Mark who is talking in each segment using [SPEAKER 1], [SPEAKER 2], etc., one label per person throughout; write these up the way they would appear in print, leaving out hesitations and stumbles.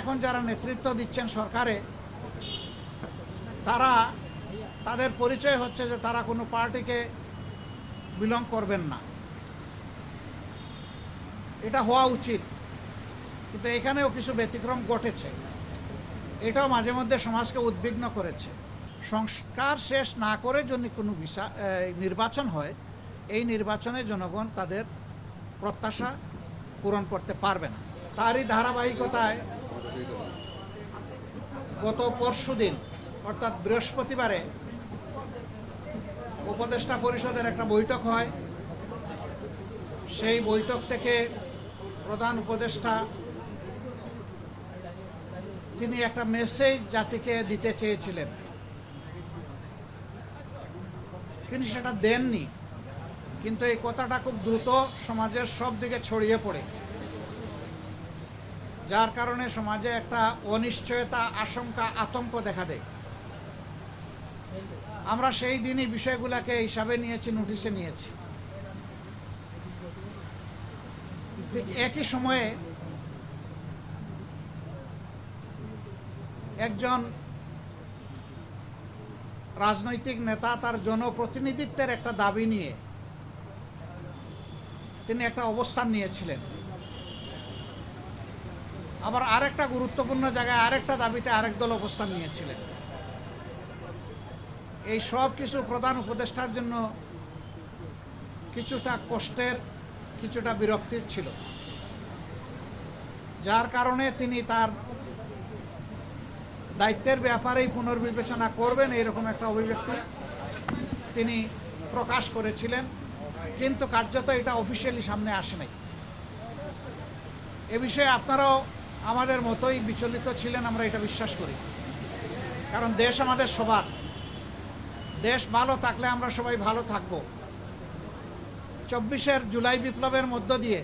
[SPEAKER 1] এখন যারা নেতৃত্ব দিচ্ছেন সরকারে, তাদের পরিচয় হচ্ছে যে তারা কোনো পার্টিকে বিলং করবেন না। এটা হওয়া উচিত, কিন্তু এখানেও কিছু ব্যতিক্রম ঘটেছে। এটাও মাঝে মধ্যে সমাজকে উদ্বিগ্ন করেছে। সংস্কার শেষ না করে যদি কোনো নির্বাচন হয়, এই নির্বাচনে জনগণ তাদের প্রত্যাশা পূরণ করতে পারবে না। তারই ধারাবাহিকতায় গত পরশুদিন অর্থাৎ বৃহস্পতিবারে উপদেষ্টা পরিষদের একটা বৈঠক হয়। সেই বৈঠক থেকে প্রধান উপদেষ্টা তিনি একটা মেসেজ জাতিকে দিতে চেয়েছিলেন, তিনি সেটা দেননি। কিন্তু এই কথাটা খুব দ্রুত সমাজের সব দিকে ছড়িয়ে পড়ে, যার কারণে সমাজে একটা অনিশ্চয়তা, আশঙ্কা, আতঙ্ক দেখা দেয়। আমরা সেই দিনই বিষয়গুলোকে হিসাবে নিয়েছি, নোটিশে নিয়েছি। একই সময়ে একজন রাজনৈতিক নেতা তার জনপ্রতিনিধিত্বের একটা দাবি নিয়ে তিনি একটা অবস্থান নিয়েছিলেন। আবার আরেকটা গুরুত্বপূর্ণ জায়গায় আরেকটা দাবিতে আরেক দল অবস্থান নিয়েছিলেন। এই সব কিছু প্রধান উপদেষ্টার জন্য কিছুটা কষ্টের, কিছুটা বিরক্তির ছিল, যার কারণে তিনি তার দায়িত্বের ব্যাপারেই পুনর্বিবেচনা করবেন এরকম একটা অভিব্যক্তি তিনি প্রকাশ করেছিলেন। কিন্তু কার্যত এটা অফিসিয়ালি সামনে আসে নাই। এ বিষয়ে আপনারাও আমাদের মতোই বিচলিত ছিলেন, আমরা এটা বিশ্বাস করি। কারণ দেশ আমাদের সবার, দেশ ভালো থাকলে আমরা সবাই ভালো থাকব। 24 জুলাই বিপ্লবের মধ্য দিয়ে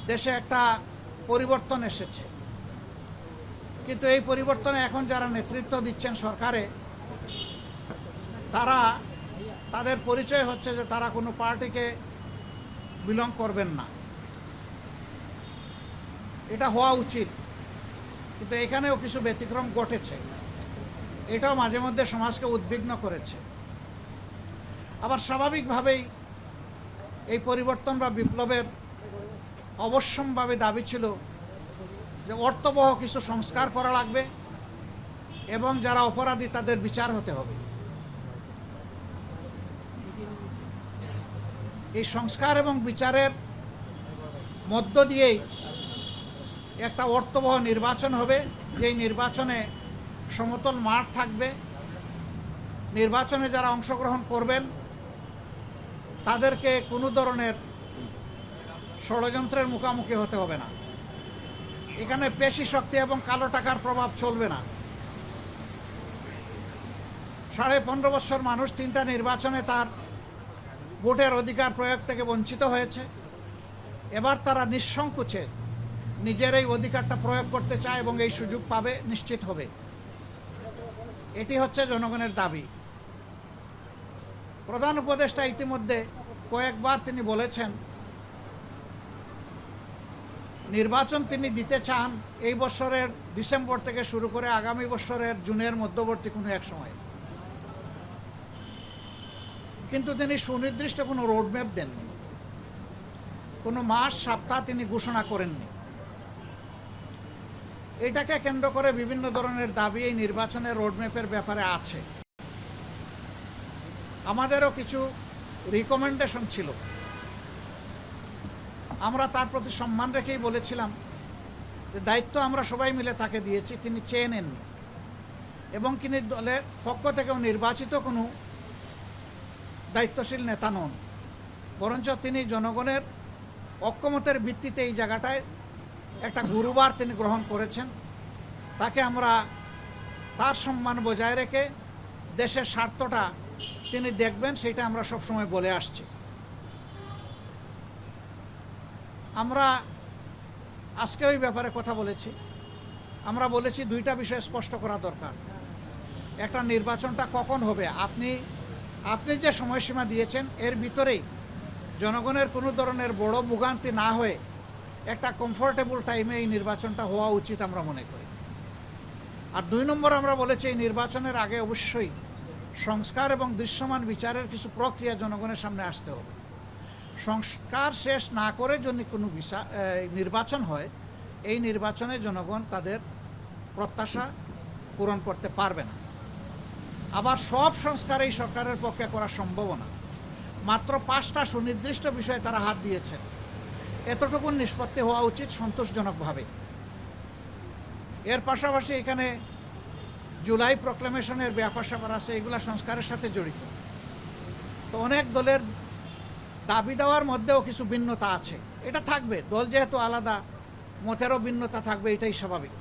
[SPEAKER 1] দেশে একটা পরিবর্তন এসেছে, কিন্তু এই পরিবর্তনে এখন যারা নেতৃত্ব দিচ্ছেন সরকারে, তাদের পরিচয় হচ্ছে যে তারা কোনো পার্টিকে বিলং করবেন না। এটা হওয়া উচিত, কিন্তু এখানেও কিছু ব্যতিক্রম ঘটেছে। এটাও মাঝে মধ্যে সমাজকে উদ্বিগ্ন করেছে। আবার স্বাভাবিকভাবেই এই পরিবর্তন বা বিপ্লবের অবশ্যম্ভাবী দাবি ছিল যে অর্থবহ কিছু সংস্কার করা লাগবে এবং যারা অপরাধী তাদের বিচার হতে হবে। এই সংস্কার এবং বিচারের মধ্য দিয়েই একটা অর্থবহ নির্বাচন হবে, যেই নির্বাচনে সমতল মাঠ থাকবে। নির্বাচনে যারা অংশগ্রহণ করবেন তাদেরকে কোনো ধরনের ষড়যন্ত্রের মুখোমুখি হতে হবে না। এখানে পেশি শক্তি এবং কালো টাকার প্রভাব চলবে না। 15.5 বছর মানুষ 3টা নির্বাচনে তার ভোটের অধিকার প্রয়োগ থেকে বঞ্চিত হয়েছে। এবার তারা নিঃসংকোচে নিজের এই অধিকারটা প্রয়োগ করতে চায় এবং এই সুযোগ পাবে, নিশ্চিত হবে। এটি হচ্ছে জনগণের দাবি। প্রধান উপদেষ্টা ইতিমধ্যে কয়েকবার তিনি বলেছেন নির্বাচন তিনি দিতে চান এই বছরের ডিসেম্বর থেকে শুরু করে আগামী বছরের জুনের মধ্যবর্তী কোনো এক সময়, কিন্তু তিনি সুনির্দিষ্ট কোনো রোডম্যাপ দেননি, কোনো মাস সপ্তাহ তিনি ঘোষণা করেননি। এটাকে কেন্দ্র করে বিভিন্ন ধরনের দাবি এই নির্বাচনের রোডম্যাপের ব্যাপারে আছে। আমাদেরও কিছু রিকমেন্ডেশন ছিল, আমরা তার প্রতি সম্মান রেখেই বলেছিলাম যে দায়িত্ব আমরা সবাই মিলে তাকে দিয়েছি, তিনি চেয়ে নেননি এবং তিনি দলের পক্ষ থেকেও নির্বাচিত কোনো দায়িত্বশীল নেতা নন, বরঞ্চ তিনি জনগণের ঐক্যমতের ভিত্তিতে এই জায়গাটায় একটা গুরুবার তিনি গ্রহণ করেছেন। তাকে আমরা তার সম্মান বজায় রেখে দেশের স্বার্থটা তিনি দেখবেন, সেটা আমরা সবসময় বলে আসছি। আমরা আজকে ওই ব্যাপারে কথা বলেছি। আমরা বলেছি 2টা বিষয় স্পষ্ট করা দরকার। একটা, নির্বাচনটা কখন হবে, আপনি যে সময়সীমা দিয়েছেন এর ভিতরেই জনগণের কোনো ধরনের বড় ভোগান্তি না হয়ে একটা কমফোর্টেবল টাইমে এই নির্বাচনটা হওয়া উচিত আমরা মনে করি। আর 2 নম্বর আমরা বলেছি এই নির্বাচনের আগে অবশ্যই সংস্কার এবং দৃশ্যমান বিচারের কিছু প্রক্রিয়া জনগণের সামনে আসতে হবে। সংস্কার শেষ না করে যদি কোনো নির্বাচন হয়, এই নির্বাচনে জনগণ তাদের প্রত্যাশা পূরণ করতে পারবে না। আবার সব সংস্কার এই সরকারের পক্ষে করা সম্ভব না। মাত্র 5টা সুনির্দিষ্ট বিষয়ে তারা হাত দিয়েছেন, এতটুকু নিষ্পত্তি হওয়া উচিত সন্তোষজনকভাবে। এর পাশাপাশি এখানে জুলাই প্রক্লেমেশনের ব্যাপার স্যাপার আছে, এগুলা সংস্কারের সাথে জড়িত। তো অনেক দলের দাবি দেওয়ার মধ্যেও কিছু ভিন্নতা আছে, এটা থাকবে, দল যেহেতু আলাদা মতেরও ভিন্নতা থাকবে, এটাই স্বাভাবিক।